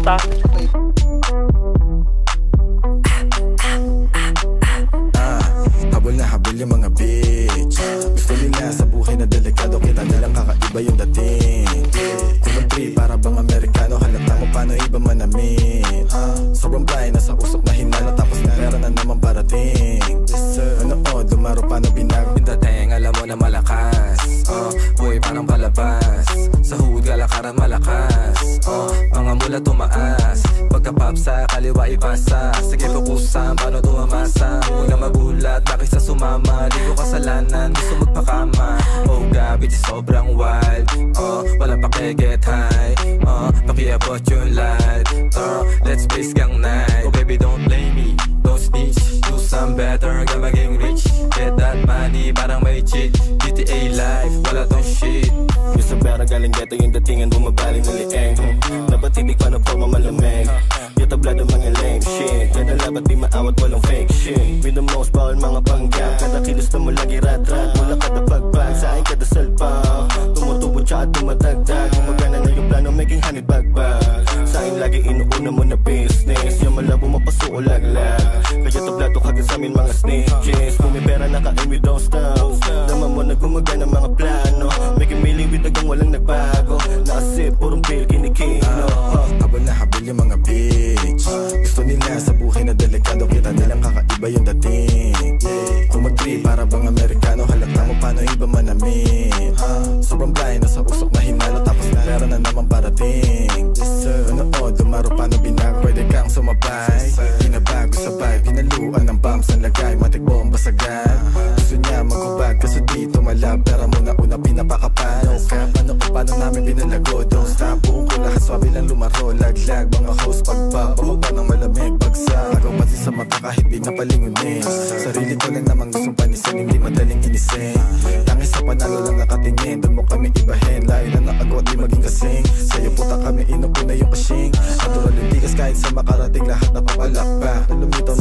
puta. Habol na habol yung mga bitch. Gusto nila sa buhay na delikado, kita nilang kakaiba yung dating. Kumantri para bang Amerikano, halata mo paano iba manamit. Sobrang blind, nasa usok na hinalo, tapos na pera na naman parating. Manood, lumaro paano binago. Pindateng, alam mo na malakas. Buhay parang palabas. Sa hugod galakaran malakas. Mga mula tumaas. Pagka-pop sa kaliwa ipasa. Sige pukusan, paano tumamasa. Huwag na magulat, bakit sa sumama. Di ko kasalanan, gusto magpakama. Oh God, bitch sobrang wild. Wala pa get high. Pakiabot yung light. Let's face gang night. Oh baby don't blame me, don't snitch. Do some better, hanggang maging rich. Get that money, parang may cheat. GTA life, wala tong shit. Gusto pera galing ghetto yung datingan, bumabaling na lieng. Dapat hindi pa na forma malamig. Yung tablado mga lame shit. Kada labat di maawat, walang fake shit. With the most bawal mga panggap. Kada kilos na mo lagi rat-rat. Mula kada pagbag, sa akin kada salpang. Tumutubo tsaka tumatagdag. Kung magana na yung plano, making honey bagbag. Sa akin lagi inuuna mo na business. Yung malabo mapasuko laglag. Kaya tablado kagad sa amin mga snitches. Kung may pera naka-aim we don't stop. Naman mo na gumagana mga plano. Making million with hanggang walang nagbago. Nakasip, purong bill, kinikino. Habol na habol yung mga bitch. Gusto nila sa buhay na delikado, kita nilang kakaiba yung dating. Kumagri para bang Amerikano, halata mo paano iba manamit. Sobrang blind, nasa usok na hinalo, tapos na pera na naman parating. Manood, lumaro paano binago. Pwede kang sumabay, binabago sabay. Pinaluan ng bombs ang lagay, matik bomba sagad. Gusto niya maghubad, kaso dito malab. Pera mo na una pinapakapano ka. Paano namin pinalago, don't stop. Buong ko lahat, swabe lang lumaro. Laglag, mga host pagpapababa ng malamig. Bagsak, agaw pati sa mata kahit di napalingunin. Sarili ko lang namang gustong panisin, hindi madaling inisin. Tangis sa panalo lang nakatingin, doon mo kami ibahin. Layo na naagot, di maging kasing. Sa'yo puta kami, inuuna yung kasing. Natural yung tigas kahit sa makarating, lahat napapalakpak. Lumitaw